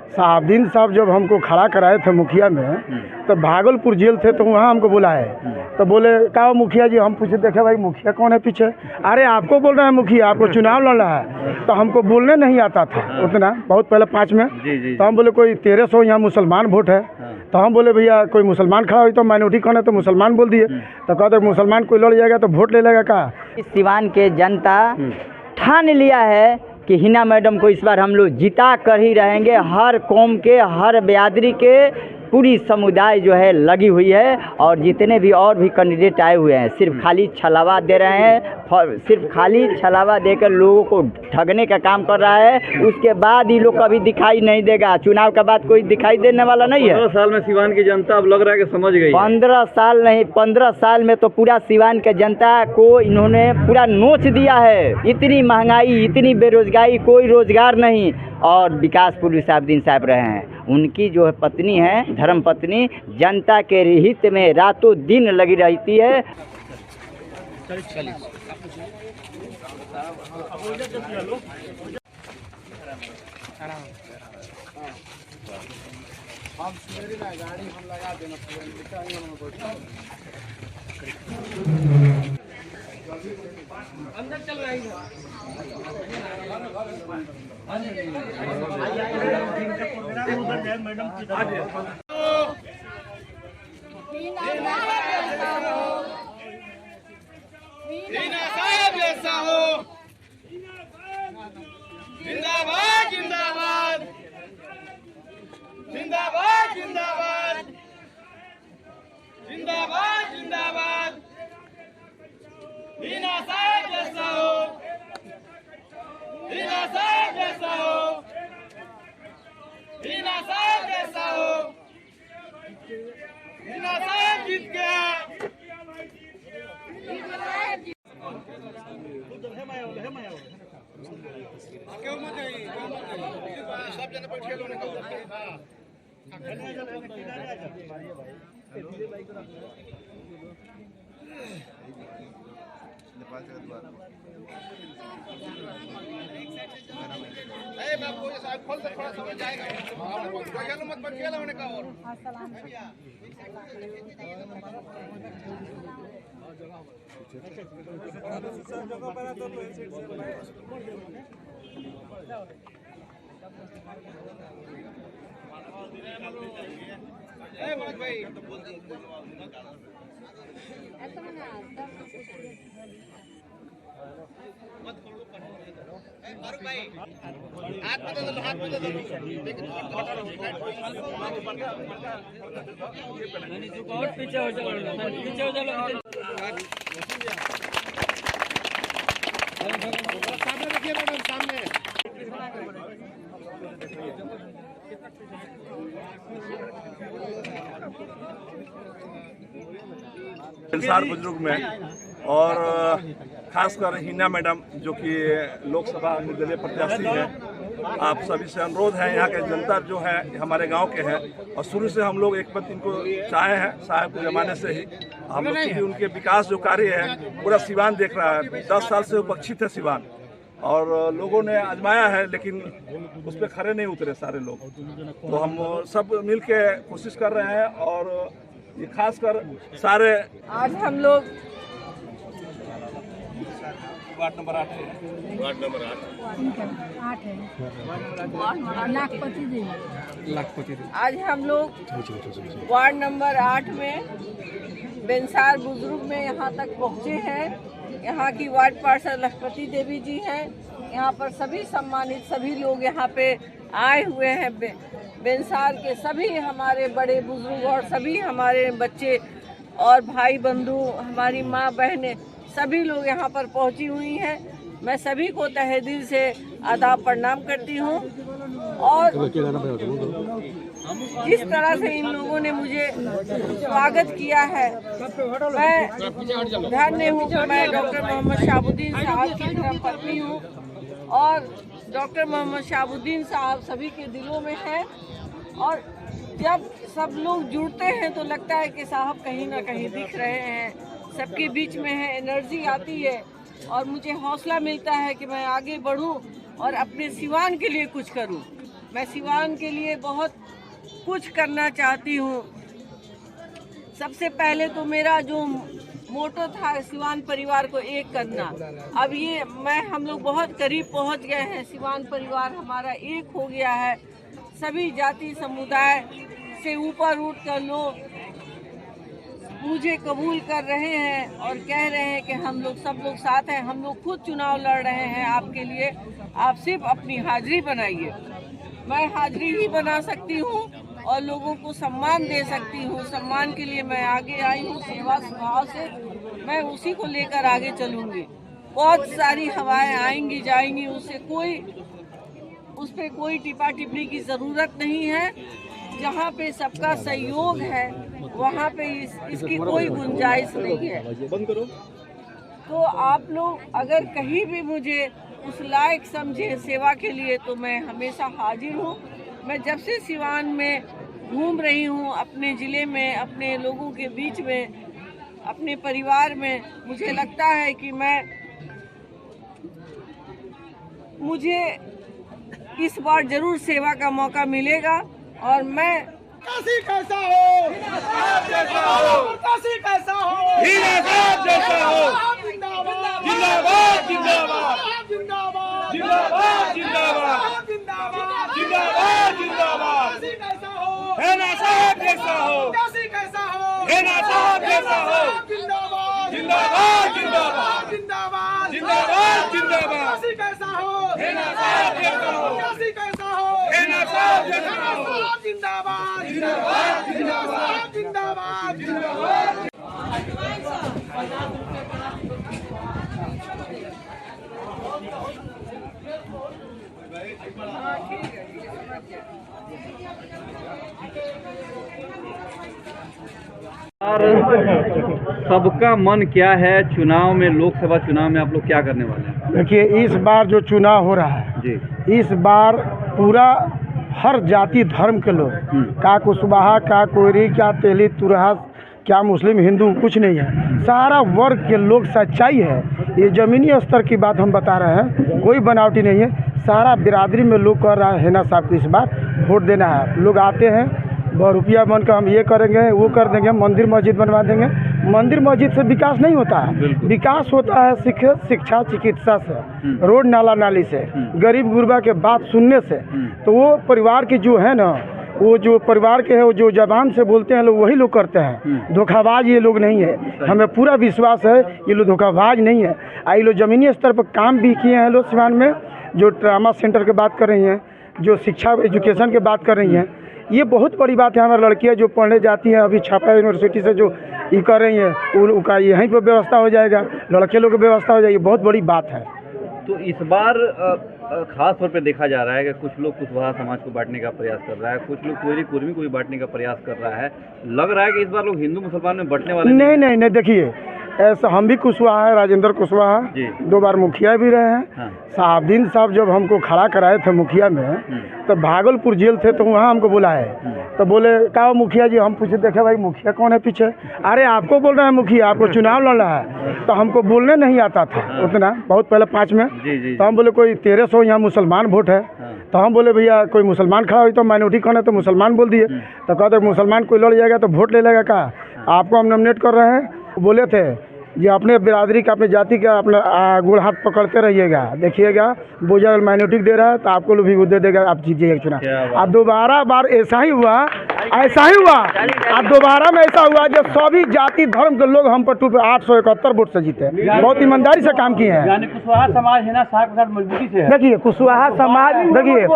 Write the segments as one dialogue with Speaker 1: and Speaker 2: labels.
Speaker 1: साहबदीन साहब जब हमको खड़ा कराए थे मुखिया में, तो भागलपुर जेल थे, तो वहाँ हमको बुलाए। तो बोले कहा मुखिया जी, हम पूछे देखे भाई मुखिया कौन है पीछे। अरे आपको बोल रहे हैं मुखिया, आपको चुनाव लड़ रहा है। तो हमको बोलने नहीं आता था उतना, बहुत पहले 5 में। तो हम बोले कोई 1300 यहाँ मुसलमान वोट है। तो हम बोले भैया कोई मुसलमान खड़ा हुई तो माइनॉरिटी कौन है, तो मुसलमान बोल दिए। तो कहते मुसलमान कोई लड़ जाएगा तो वोट ले लेगा का।
Speaker 2: सिवान के जनता ठान लिया है कि हिना मैडम को इस बार हम लोग जिता कर ही रहेंगे। हर कौम के, हर बिरादरी के पूरी समुदाय जो है लगी हुई है, और जितने भी और भी कैंडिडेट आए हुए हैं सिर्फ खाली छलावा दे रहे हैं, सिर्फ खाली छलावा देकर लोगों को ठगने का काम कर रहा है। उसके बाद ये लोग कभी दिखाई नहीं देगा, चुनाव के बाद कोई दिखाई देने वाला नहीं है।
Speaker 3: 15 साल में सिवान की जनता अब लग रहा है कि समझ गई।
Speaker 2: 15 साल नहीं, 15 साल में तो पूरा सिवान के जनता को इन्होंने पूरा नोच दिया है। इतनी महंगाई, इतनी बेरोजगारी, कोई रोजगार नहीं, और विकास पुरी साहबदीन साहब रहे हैं। उनकी जो पत्नी है, धर्म पत्नी, जनता के हित में रातों दिन लगी रहती है।
Speaker 4: अंदर चल रही है। जिंदाबाद जिंदाबाद जिंदाबाद जिंदाबाद जिंदाबाद जिंदाबाद हिना साहब जैसा हो, हिना साहब जैसा हो, हिना साहब जैसा हो, हिना साहब जीत गया। क्यों मत जाइए, सब जने बैठे लोग बापू साहब खोल से थोड़ा समझ जाएगा। मत बैठिए होने का। और भाई हाथ में दे दो, हाथ में दे दो। पीछे हो चलो, पीछे हो चलो। सामने रखिए मैडम, सामने।
Speaker 5: बेनसार बुजुर्ग में, और खासकर हिना मैडम जो कि लोकसभा निर्दलीय प्रत्याशी हैं, आप सभी से अनुरोध है, यहाँ के जनता जो है हमारे गांव के हैं, और शुरू से हम लोग एक पद इनको चाहे हैं, साहब के ज़माने से ही हम लोग की उनके विकास जो कार्य है पूरा सिवान देख रहा है। 10 साल से उपेक्षित है सिवान, और लोगों ने आजमाया है लेकिन उस पर खड़े नहीं उतरे सारे लोग। तो हम सब मिल के कोशिश कर रहे हैं, और ये खासकर सारे
Speaker 6: आज हम लोग
Speaker 5: वार्ड नंबर 8 है,
Speaker 6: लाखपति आज हम लोग वार्ड नंबर 8 में बेनसार बुजुर्ग में यहाँ तक पहुँचे हैं। यहाँ की वार्ड पार्षद लखपति देवी जी हैं। यहाँ पर सभी सम्मानित सभी लोग यहाँ पे आए हुए हैं। बेनसार के सभी हमारे बड़े बुजुर्ग और सभी हमारे बच्चे और भाई बंधु, हमारी माँ बहनें, सभी लोग यहाँ पर पहुँची हुई हैं। मैं सभी को तहे दिल से आदाब प्रणाम करती हूँ। और जिस तरह से इन लोगों ने मुझे स्वागत किया है, मैं ध्यान हूँ कि मैं डॉक्टर मोहम्मद शहाबुद्दीन साहब की धर्मपत्नी हूँ, और डॉक्टर मोहम्मद शहाबुद्दीन साहब सभी के दिलों में हैं। और जब सब लोग जुड़ते हैं तो लगता है कि साहब कहीं ना कहीं दिख रहे हैं, सबके बीच में है, एनर्जी आती है, और मुझे हौसला मिलता है कि मैं आगे बढ़ूं और अपने सिवान के लिए कुछ करूं। मैं सिवान के लिए बहुत कुछ करना चाहती हूँ। सबसे पहले तो मेरा जो मोटो था सिवान परिवार को एक करना, अब ये हम लोग बहुत करीब पहुँच गए हैं। सिवान परिवार हमारा एक हो गया है। सभी जाति समुदाय से ऊपर उठ कर लोग मुझे कबूल कर रहे हैं और कह रहे हैं कि हम लोग सब लोग साथ हैं। हम लोग खुद चुनाव लड़ रहे हैं आपके लिए, आप सिर्फ अपनी हाजिरी बनाइए। मैं हाजिरी ही बना सकती हूँ और लोगों को सम्मान दे सकती हूँ। सम्मान के लिए मैं आगे आई हूँ, सेवा स्वभाव से मैं उसी को लेकर आगे चलूँगी। बहुत सारी हवाएं आएंगी जाएंगी, उस पर कोई टिप्पा टिप्पणी की ज़रूरत नहीं है। जहाँ पे सबका सहयोग है वहाँ पे इसकी कोई गुंजाइश नहीं है। तो आप लोग अगर कहीं भी मुझे उस लायक समझे सेवा के लिए तो मैं हमेशा हाजिर हूँ। मैं जब से सिवान में घूम रही हूँ, अपने ज़िले में, अपने लोगों के बीच में, अपने परिवार में, मुझे लगता है कि मुझे इस बार जरूर सेवा का मौका मिलेगा। और मैं
Speaker 1: काशी कैसा हो, काशी कैसा हो, जिंदाबाद जिंदाबाद जिंदाबाद जिंदाबाद जिंदाबाद जिंदाबाद जिंदाबाद जिंदाबाद है ना साहब जैसा हो, काशी कैसा हो, है ना साहब जैसा हो, जिंदाबाद जिंदाबाद जिंदाबाद जिंदाबाद जिंदाबाद जिंदाबाद काशी कैसा हो, है ना साहब जैसा हो, काशी कैसा हो, है ना साहब जैसा हो, जिंदाबाद जिंदाबाद जिंदाबाद जिंदाबाद जिंदाबाद।
Speaker 3: और सबका मन क्या है चुनाव में, लोकसभा चुनाव में आप लोग क्या करने वाले हैं?
Speaker 1: देखिए, इस बार जो चुनाव हो रहा है
Speaker 3: जी,
Speaker 1: इस बार पूरा हर जाति धर्म के लोग, का कुशवाहा, का कोयरी, क्या तेली तुरहा, क्या मुस्लिम हिंदू, कुछ नहीं है। सारा वर्ग के लोग सच्चाई है। ये ज़मीनी स्तर की बात हम बता रहे हैं, कोई बनावटी नहीं है। सारा बिरादरी में लोग कह रहा है ना साहब को इस बार वोट देना है। लोग आते हैं रुपया बन कर हम ये करेंगे, वो कर देंगे, मंदिर मस्जिद बनवा देंगे। मंदिर मस्जिद से विकास नहीं होता है। विकास होता है शिक्षा चिकित्सा से, रोड नाला नाली से, गरीब गुरबा के बात सुनने से। तो वो परिवार की जो है ना, वो जो परिवार के है, वो जो जबान से बोलते हैं लोग, वही लोग करते हैं। धोखाबाज ये लोग नहीं है। हमें पूरा विश्वास है ये लोग धोखाबाज नहीं है। ये लोग ज़मीनी स्तर पर काम भी किए हैं। लोग सिवान में जो ट्रामा सेंटर की बात कर रही हैं, जो शिक्षा एजुकेशन की बात कर रही हैं, ये बहुत बड़ी बात है। हमारी लड़कियां जो पढ़ने जाती हैं, अभी छापा यूनिवर्सिटी से जो ये कर रही हैं, उनका यहीं पर व्यवस्था हो जाएगा, लड़के लोग की व्यवस्था हो जाएगी। बहुत बड़ी बात है।
Speaker 3: तो इस बार खास तौर पे देखा जा रहा है कि कुछ लोग कुशवाहा समाज को बांटने का प्रयास कर रहा है, कुछ लोग कोयरी कुर्मी को भी बांटने का प्रयास कर रहा है। लग रहा है कि इस बार लोग हिंदू मुसलमान में बंटने वाले
Speaker 1: नहीं। देखिए, ऐसा हम भी कुशवाहा है, राजेंद्र कुशवाहा 2 बार मुखिया भी रहे हैं।
Speaker 3: हाँ।
Speaker 1: साहबदीन साहब जब हमको खड़ा कराए थे मुखिया में, तो भागलपुर जेल थे, तो वहाँ हमको बुलाए। तो बोले कहा मुखिया जी, हम पूछे देखे भाई मुखिया कौन है पीछे। अरे आपको बोल रहे हैं मुखिया, आपको चुनाव लड़ना है। तो हमको बोलने नहीं आता था उतना, बहुत पहले 5 में। तो हम बोले कोई 1300 यहाँ मुसलमान वोट है। तो हम बोले भैया कोई मुसलमान खड़ा हुई तो माइनॉरिटी कौन है, तो मुसलमान बोल दिए। तो कहते मुसलमान कोई लड़ जाएगा तो वोट ले लेगा, कहा आपको हम नॉमिनेट कर रहे हैं। बोले थे ये अपने बिरादरी का, अपने जाति का अपना गोड़ हाथ पकड़ते रहिएगा, देखिएगा बोझा माइनॉरिटी दे रहा है तो आपको लोग भी वो दे देगा, आप जीजिएगा चुनाव। अब दोबारा बार ऐसा ही हुआ। अब दोबारा में ऐसा हुआ जब सभी जाति धर्म के लोग हम पर 871 वोट से जीते। बहुत ईमानदारी से काम किए हैं।
Speaker 3: कुशवाहा समाज है ना साहब के साथ मजबूती से है।
Speaker 1: देखिए कुशवाहा समाज, देखिए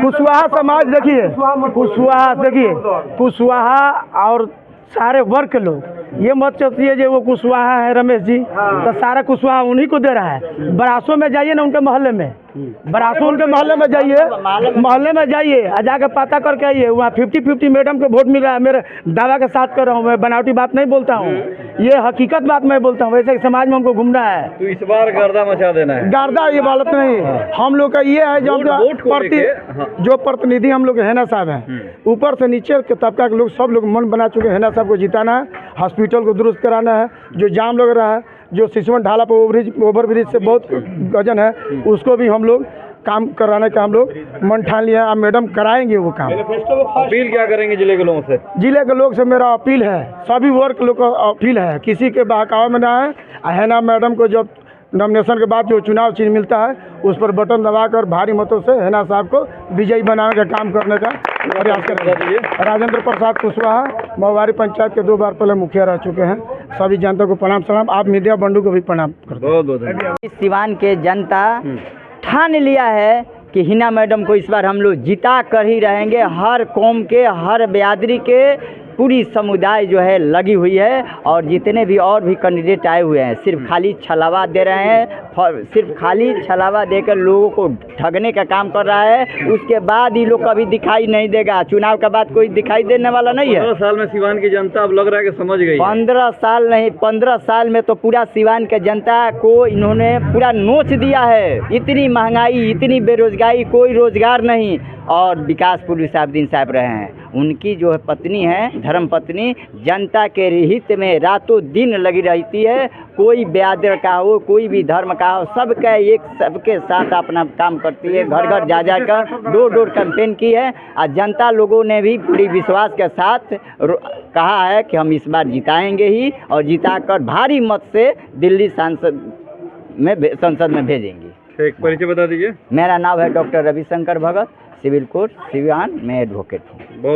Speaker 1: कुशवाहा समाज, देखिए कुशवाहा, देखिए कुशवाहा और सारे वर्ग के लोग, ये मत सोचिए जो वो कुशवाहा है रमेश जी, तो सारा कुशवाहा उन्हीं को दे रहा है। बरासों में जाइए ना, उनके मोहल्ले में, बरासों उनके मोहल्ले में जाइए, मोहल्ले में जाइए और जाकर पता करके आइए। वहाँ 50-50 मैडम को वोट मिल रहा है। मेरे दावा के साथ कर रहा हूँ, मैं बनावटी बात नहीं बोलता हूँ, ये हकीकत बात मैं बोलता हूँ। वैसे समाज में हमको घूमना है,
Speaker 3: तो इस बार गर्दा मचा देना है।
Speaker 1: गर्दा ये बात नहीं, हम लोग का ये है जो प्रतिनिधि हम लोग हैना साहब हैं, ऊपर से नीचे के तबका के लोग सब लोग मन बना चुके हैं। हैना साहब को जिताना है, हॉस्पिटल को दुरुस्त कराना है, जो जाम लग रहा है, जो सिसवन ढाला पर ओवरब्रिज से बहुत वजन है, उसको भी हम लोग काम कराने का हम लोग मन ठान लिया। अब मैडम कराएंगे वो काम।
Speaker 3: अपील क्या करेंगे जिले के लोगों से?
Speaker 1: जिले के लोग से मेरा अपील है, सभी वर्ग लोग को अपील है, किसी के बहकावे में ना है। हैना मैडम को जब नॉमिनेशन के बाद जो चुनाव चिन्ह मिलता है उस पर बटन दबाकर भारी मतों से हैना साहब को विजयी बनाने का काम करने का प्रयास करेंगे। राजेंद्र प्रसाद कुशवाहा महुआरी पंचायत के 2 बार पहले मुखिया रह चुके हैं। सभी जनता को प्रणाम सलाम। आप मीडिया बंधु को भी प्रणाम करते हैं।
Speaker 3: बहुत बहुत धन्यवाद।
Speaker 2: सिवान के जनता ठान लिया है कि हिना मैडम को इस बार हम लोग जिता कर ही रहेंगे। हर कौम के, हर बिरादरी के पूरी समुदाय जो है लगी हुई है। और जितने भी और भी कैंडिडेट आए हुए हैं सिर्फ खाली छलावा दे रहे हैं, सिर्फ खाली छलावा देकर लोगों को ठगने का काम कर रहा है। उसके बाद ही लोग कभी दिखाई नहीं देगा। चुनाव के बाद कोई दिखाई देने वाला नहीं है।
Speaker 3: 15 साल में सिवान की जनता अब लग रहा है कि समझ गई।
Speaker 2: 15 साल नहीं, 15 साल में तो पूरा सिवान के जनता को इन्होंने पूरा नोच दिया है। इतनी महंगाई, इतनी बेरोजगारी, कोई रोजगार नहीं। और विकास पुरी साहब दिन साहब रहे हैं, उनकी जो है पत्नी है, धर्म पत्नी, जनता के हित में रातों दिन लगी रहती है। कोई ब्यादर का हो, कोई भी धर्म का हो, सबके साथ अपना काम करती है। घर घर जा कर डोर डोर कैंपेन की है। और जनता लोगों ने भी पूरी विश्वास के साथ कहा है कि हम इस बार जिताएंगे ही, और जिताकर भारी मत से दिल्ली संसद में भेजेंगे।
Speaker 3: ठीक, परिचय बता दीजिए।
Speaker 2: मेरा नाम है डॉक्टर रविशंकर भगत, सिविल कोर्ट सिवान में एडवोकेट हूँ।